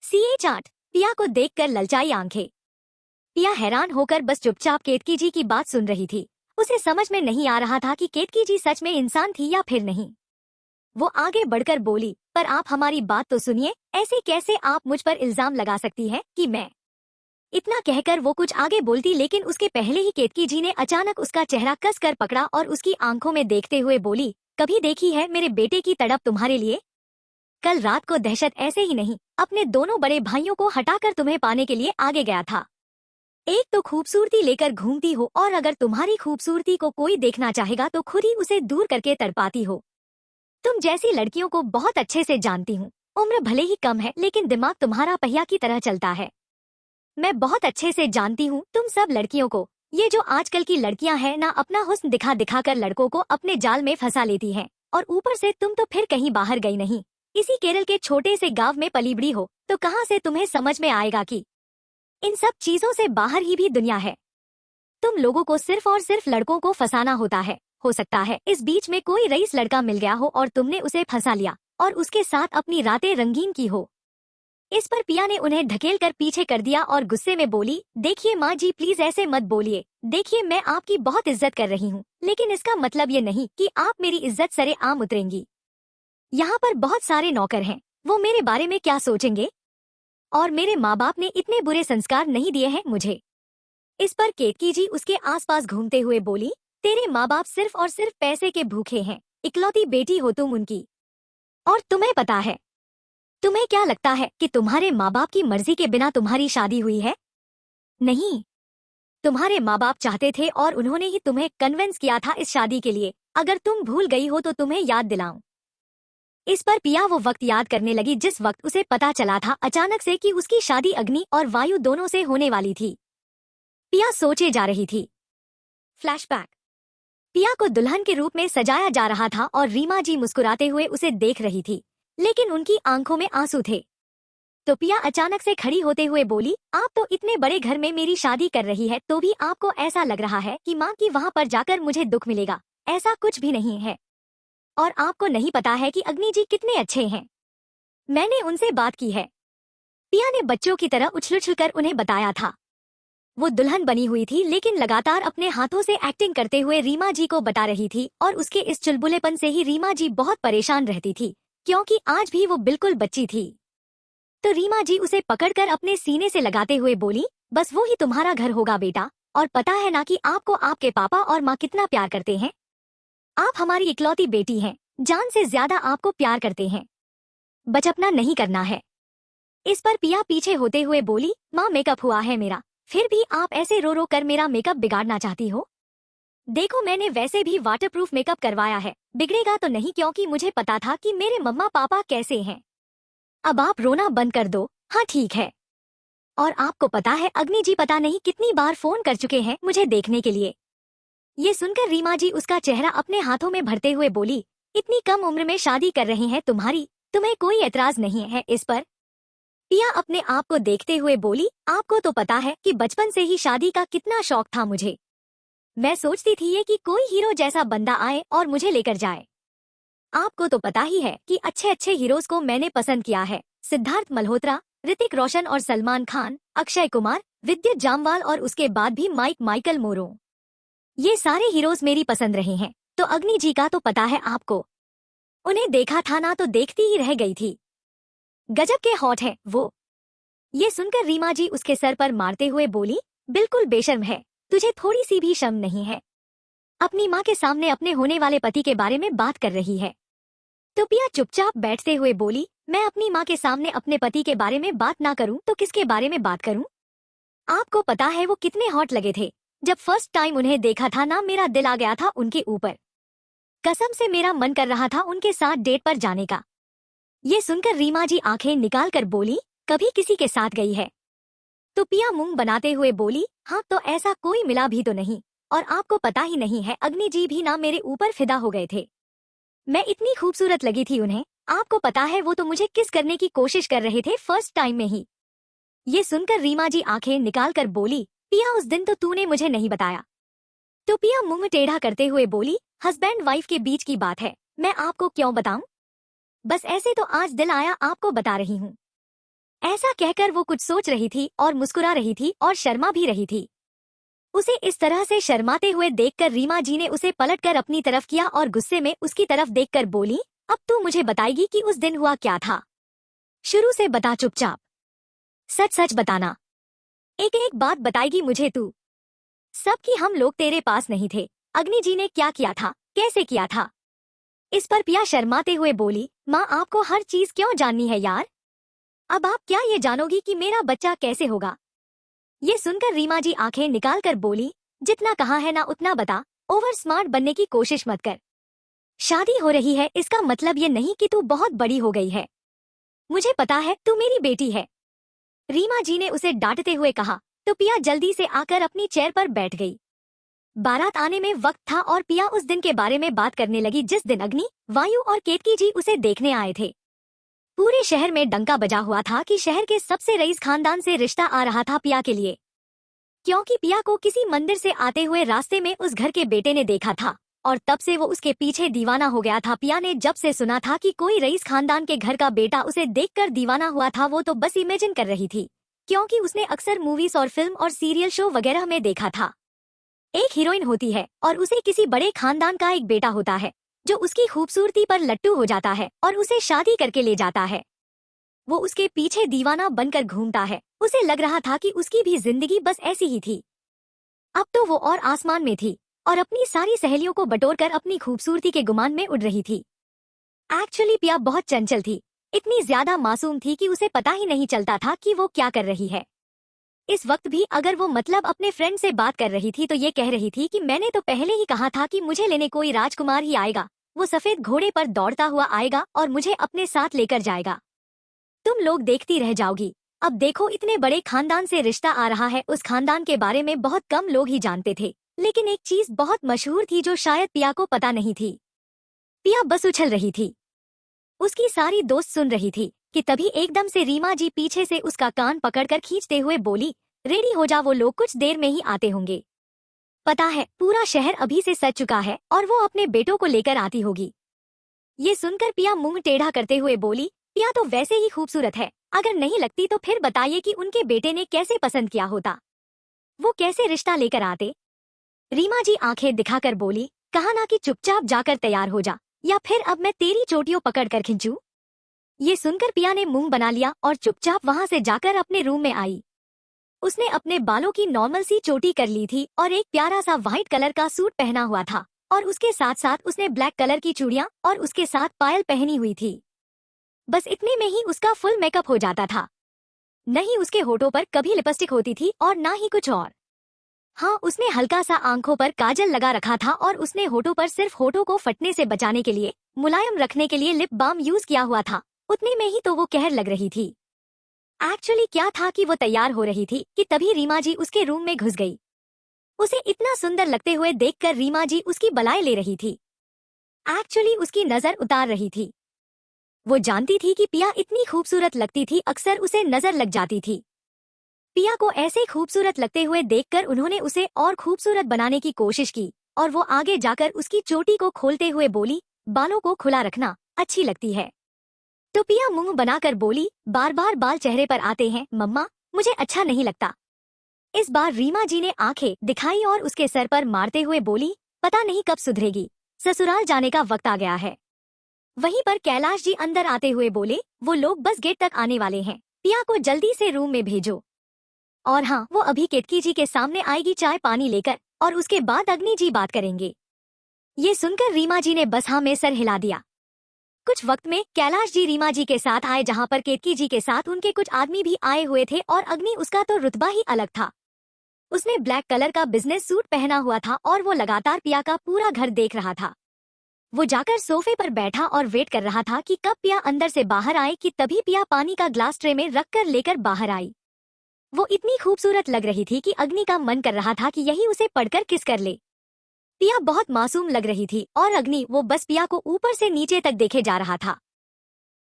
CA चाट। पिया को देखकर ललचाई आंखें। पिया हैरान होकर बस चुपचाप केतकी जी की बात सुन रही थी। उसे समझ में नहीं आ रहा था कि केतकी जी सच में इंसान थी या फिर नहीं। वो आगे बढ़कर बोली, पर आप हमारी बात तो सुनिए, ऐसे कैसे आप मुझ पर इल्जाम लगा सकती है कि मैं। इतना कहकर वो कुछ आगे बोलती, लेकिन उसके पहले ही केतकी जी ने अचानक उसका चेहरा कस कर पकड़ा और उसकी आंखों में देखते हुए बोली, कभी देखी है मेरे बेटे की तड़प तुम्हारे लिए? कल रात को दहशत ऐसे ही नहीं, अपने दोनों बड़े भाइयों को हटाकर तुम्हें पाने के लिए आगे गया था। एक तो खूबसूरती लेकर घूमती हो, और अगर तुम्हारी खूबसूरती को कोई देखना चाहेगा तो खुद ही उसे दूर करके तड़पाती हो। तुम जैसी लड़कियों को बहुत अच्छे से जानती हूँ। उम्र भले ही कम है, लेकिन दिमाग तुम्हारा पहिया की तरह चलता है। मैं बहुत अच्छे से जानती हूँ तुम सब लड़कियों को। ये जो आजकल की लड़कियां हैं ना, अपना हुस्न दिखा दिखा कर लड़कों को अपने जाल में फंसा लेती हैं। और ऊपर से तुम तो फिर कहीं बाहर गई नहीं, इसी केरल के छोटे से गांव में पली बड़ी हो, तो कहाँ से तुम्हें समझ में आएगा कि इन सब चीजों से बाहर ही भी दुनिया है। तुम लोगों को सिर्फ और सिर्फ लड़कों को फंसाना होता है। हो सकता है इस बीच में कोई रईस लड़का मिल गया हो और तुमने उसे फंसा लिया और उसके साथ अपनी रातें रंगीन की हो। इस पर पिया ने उन्हें धकेल कर पीछे कर दिया और गुस्से में बोली, देखिए माँ जी, प्लीज ऐसे मत बोलिए। देखिए, मैं आपकी बहुत इज्जत कर रही हूँ, लेकिन इसका मतलब ये नहीं कि आप मेरी इज्जत सरे आम उतरेंगी। यहाँ पर बहुत सारे नौकर हैं, वो मेरे बारे में क्या सोचेंगे? और मेरे माँ बाप ने इतने बुरे संस्कार नहीं दिए हैं मुझे। इस पर केतकी जी उसके आसपास घूमते हुए बोली, तेरे माँ बाप सिर्फ और सिर्फ पैसे के भूखे हैं। इकलौती बेटी हो तुम उनकी, और तुम्हें पता है। तुम्हें क्या लगता है कि तुम्हारे माँ बाप की मर्जी के बिना तुम्हारी शादी हुई है? नहीं, तुम्हारे माँ बाप चाहते थे और उन्होंने ही तुम्हें कन्विंस किया था इस शादी के लिए। अगर तुम भूल गई हो तो तुम्हें याद दिलाऊं। इस पर पिया वो वक्त याद करने लगी जिस वक्त उसे पता चला था अचानक से कि उसकी शादी अग्नि और वायु दोनों से होने वाली थी। पिया सोचे जा रही थी। फ्लैशबैक। पिया को दुल्हन के रूप में सजाया जा रहा था और रीमा जी मुस्कुराते हुए उसे देख रही थी, लेकिन उनकी आंखों में आंसू थे। तो पिया अचानक से खड़ी होते हुए बोली, आप तो इतने बड़े घर में मेरी शादी कर रही है, तो भी आपको ऐसा लग रहा है कि माँ की वहाँ पर जाकर मुझे दुख मिलेगा। ऐसा कुछ भी नहीं है। और आपको नहीं पता है कि अग्नि जी कितने अच्छे हैं। मैंने उनसे बात की है। पिया ने बच्चों की तरह उछल उछल कर उन्हें बताया था। वो दुल्हन बनी हुई थी, लेकिन लगातार अपने हाथों से एक्टिंग करते हुए रीमा जी को बता रही थी, और उसके इस चुलबुलेपन से ही रीमा जी बहुत परेशान रहती थी, क्योंकि आज भी वो बिल्कुल बच्ची थी। तो रीमा जी उसे पकड़कर अपने सीने से लगाते हुए बोली, बस वो ही तुम्हारा घर होगा बेटा, और पता है ना कि आपको आपके पापा और माँ कितना प्यार करते हैं। आप हमारी इकलौती बेटी हैं, जान से ज्यादा आपको प्यार करते हैं। बचपना नहीं करना है। इस पर पिया पीछे होते हुए बोली, माँ मेकअप हुआ है मेरा, फिर भी आप ऐसे रो रो कर मेरा मेकअप बिगाड़ना चाहती हो? देखो, मैंने वैसे भी वाटरप्रूफ मेकअप करवाया है, बिगड़ेगा तो नहीं, क्योंकि मुझे पता था कि मेरे मम्मा पापा कैसे हैं। अब आप रोना बंद कर दो। हाँ ठीक है। और आपको पता है अग्नि जी पता नहीं कितनी बार फोन कर चुके हैं मुझे देखने के लिए। ये सुनकर रीमा जी उसका चेहरा अपने हाथों में भरते हुए बोली, इतनी कम उम्र में शादी कर रहे हैं तुम्हारी, तुम्हें कोई एतराज नहीं है इस पर? पिया अपने आप को देखते हुए बोली, आपको तो पता है कि बचपन से ही शादी का कितना शौक था मुझे। मैं सोचती थी ये कि कोई हीरो जैसा बंदा आए और मुझे लेकर जाए। आपको तो पता ही है कि अच्छे अच्छे हीरोज को मैंने पसंद किया है। सिद्धार्थ मल्होत्रा, ऋतिक रोशन और सलमान खान, अक्षय कुमार, विद्युत जामवाल, और उसके बाद भी माइकल मोरो। ये सारे हीरोज मेरी पसंद रहे हैं। तो अग्नि जी का तो पता है आपको। उन्हें देखा था ना तो देखती ही रह गई थी। गजब के हॉट है वो। ये सुनकर रीमा जी उसके सर पर मारते हुए बोली, बिल्कुल बेशर्म है, तुझे थोड़ी सी भी शर्म नहीं है। अपनी माँ के सामने अपने होने वाले पति के बारे में बात कर रही है। तो पिया चुपचाप बैठते हुए बोली, मैं अपनी माँ के सामने अपने पति के बारे में बात ना करूं तो किसके बारे में बात करूं? आपको पता है वो कितने हॉट लगे थे। जब फर्स्ट टाइम उन्हें देखा था ना, मेरा दिल आ गया था उनके ऊपर। कसम से मेरा मन कर रहा था उनके साथ डेट पर जाने का। ये सुनकर रीमा जी आंखें निकाल कर बोली, कभी किसी के साथ गई है? तो पिया मुंह बनाते हुए बोली, हाँ तो ऐसा कोई मिला भी तो नहीं। और आपको पता ही नहीं है, अग्नि जी भी ना मेरे ऊपर फिदा हो गए थे। मैं इतनी खूबसूरत लगी थी उन्हें। आपको पता है वो तो मुझे किस करने की कोशिश कर रहे थे फर्स्ट टाइम में ही। ये सुनकर रीमा जी आंखें निकाल कर बोली, पिया उस दिन तो तूने मुझे नहीं बताया। तो पिया मुंह टेढ़ा करते हुए बोली, हस्बैंड वाइफ के बीच की बात है, मैं आपको क्यों बताऊं? बस ऐसे तो आज दिल आया आपको बता रही हूँ। ऐसा कहकर वो कुछ सोच रही थी और मुस्कुरा रही थी और शर्मा भी रही थी। उसे इस तरह से शर्माते हुए देखकर रीमा जी ने उसे पलटकर अपनी तरफ किया और गुस्से में उसकी तरफ देखकर बोली, अब तू मुझे बताएगी कि उस दिन हुआ क्या था। शुरू से बता चुपचाप, सच सच बताना, एक एक बात बताएगी मुझे तू। सब कि हम लोग तेरे पास नहीं थे, अग्नि जी ने क्या किया था, कैसे किया था। इस पर पिया शर्माते हुए बोली, माँ आपको हर चीज क्यों जाननी है यार। अब आप क्या ये जानोगी कि मेरा बच्चा कैसे होगा। ये सुनकर रीमा जी आंखें निकालकर बोली, जितना कहा है ना उतना बता, ओवर स्मार्ट बनने की कोशिश मत कर। शादी हो रही है इसका मतलब ये नहीं कि तू बहुत बड़ी हो गई है। मुझे पता है तू मेरी बेटी है। रीमा जी ने उसे डांटते हुए कहा तो पिया जल्दी से आकर अपनी चेयर पर बैठ गई। बारात आने में वक्त था और पिया उस दिन के बारे में बात करने लगी जिस दिन अग्नि, वायु और केतकी जी उसे देखने आए थे। पूरे शहर में डंका बजा हुआ था कि शहर के सबसे रईस खानदान से रिश्ता आ रहा था पिया के लिए, क्योंकि पिया को किसी मंदिर से आते हुए रास्ते में उस घर के बेटे ने देखा था और तब से वो उसके पीछे दीवाना हो गया था। पिया ने जब से सुना था कि कोई रईस खानदान के घर का बेटा उसे देखकर दीवाना हुआ था, वो तो बस इमेजिन कर रही थी, क्योंकि उसने अक्सर मूवीज और फिल्म और सीरियल शो वगैरह में देखा था। एक हीरोइन होती है और उसे किसी बड़े खानदान का एक बेटा होता है जो उसकी खूबसूरती पर लट्टू हो जाता है और उसे शादी करके ले जाता है। वो उसके पीछे दीवाना बनकर घूमता है। उसे लग रहा था कि उसकी भी जिंदगी बस ऐसी ही थी। अब तो वो और आसमान में थी और अपनी सारी सहेलियों को बटोरकर अपनी खूबसूरती के गुमान में उड़ रही थी। एक्चुअली पिया बहुत चंचल थी, इतनी ज्यादा मासूम थी कि उसे पता ही नहीं चलता था कि वो क्या कर रही है। इस वक्त भी अगर वो मतलब अपने फ्रेंड से बात कर रही थी तो ये कह रही थी कि मैंने तो पहले ही कहा था कि मुझे लेने कोई राजकुमार ही आएगा, वो सफेद घोड़े पर दौड़ता हुआ आएगा और मुझे अपने साथ लेकर जाएगा। तुम लोग देखती रह जाओगी। अब देखो इतने बड़े खानदान से रिश्ता आ रहा है। उस खानदान के बारे में बहुत कम लोग ही जानते थे, लेकिन एक चीज बहुत मशहूर थी जो शायद पिया को पता नहीं थी। पिया बस उछल रही थी, उसकी सारी दोस्त सुन रही थी कि तभी एकदम से रीमा जी पीछे से उसका कान पकड़कर खींचते हुए बोली, रेडी हो जा, वो लोग कुछ देर में ही आते होंगे। पता है पूरा शहर अभी से सज चुका है और वो अपने बेटों को लेकर आती होगी। ये सुनकर पिया मुंह टेढ़ा करते हुए बोली, पिया तो वैसे ही खूबसूरत है, अगर नहीं लगती तो फिर बताइए कि उनके बेटे ने कैसे पसंद किया होता, वो कैसे रिश्ता लेकर आते। रीमा जी आंखें दिखाकर बोली, कहा ना कि चुपचाप जाकर तैयार हो जा, या फिर अब मैं तेरी चोटियों पकड़ कर खींचूं। ये सुनकर पिया ने मुंह बना लिया और चुपचाप वहां से जाकर अपने रूम में आई। उसने अपने बालों की नॉर्मल सी चोटी कर ली थी और एक प्यारा सा व्हाइट कलर का सूट पहना हुआ था और उसके साथ साथ उसने ब्लैक कलर की चूड़ियां और उसके साथ पायल पहनी हुई थी। बस इतने में ही उसका फुल मेकअप हो जाता था। नहीं उसके होठों पर कभी लिपस्टिक होती थी और ना ही कुछ और। हाँ, उसने हल्का सा आंखों पर काजल लगा रखा था और उसने होठों पर सिर्फ होठों को फटने से बचाने के लिए, मुलायम रखने के लिए लिप बाम यूज किया हुआ था। उतने में ही तो वो कहर लग रही थी। एक्चुअली क्या था कि वो तैयार हो रही थी कि तभी रीमा जी उसके रूम में घुस गई। उसे इतना सुंदर लगते हुए देखकर रीमा जी उसकी बलाएं ले रही थी। एक्चुअली उसकी नजर उतार रही थी। वो जानती थी कि पिया इतनी खूबसूरत लगती थी, अक्सर उसे नजर लग जाती थी। पिया को ऐसे खूबसूरत लगते हुए देखकर उन्होंने उसे और खूबसूरत बनाने की कोशिश की और वो आगे जाकर उसकी चोटी को खोलते हुए बोली, बालों को खुला रखना, अच्छी लगती है। तो पिया मुंह बनाकर बोली, बार बार बाल चेहरे पर आते हैं मम्मा, मुझे अच्छा नहीं लगता। इस बार रीमा जी ने आंखें दिखाई और उसके सर पर मारते हुए बोली, पता नहीं कब सुधरेगी, ससुराल जाने का वक्त आ गया है। वहीं पर कैलाश जी अंदर आते हुए बोले, वो लोग बस गेट तक आने वाले हैं, पिया को जल्दी से रूम में भेजो। और हाँ, वो अभी केतकी जी के सामने आएगी चाय पानी लेकर और उसके बाद अग्नि जी बात करेंगे। ये सुनकर रीमा जी ने बस हाँ में सर हिला दिया। कुछ वक्त में कैलाश जी रीमा जी के साथ आए, जहाँ पर केतकी जी के साथ उनके कुछ आदमी भी आए हुए थे और अग्नि उसका तो रुतबा ही अलग था। उसने ब्लैक कलर का बिजनेस सूट पहना हुआ था और वो लगातार पिया का पूरा घर देख रहा था। वो जाकर सोफे पर बैठा और वेट कर रहा था कि कब पिया अंदर से बाहर आए कि तभी पिया पानी का ग्लास ट्रे में रखकर लेकर बाहर आई। वो इतनी खूबसूरत लग रही थी कि अग्नि का मन कर रहा था कि यही उसे पढ़कर किस कर ले। पिया बहुत मासूम लग रही थी और अग्नि वो बस पिया को ऊपर से नीचे तक देखे जा रहा था।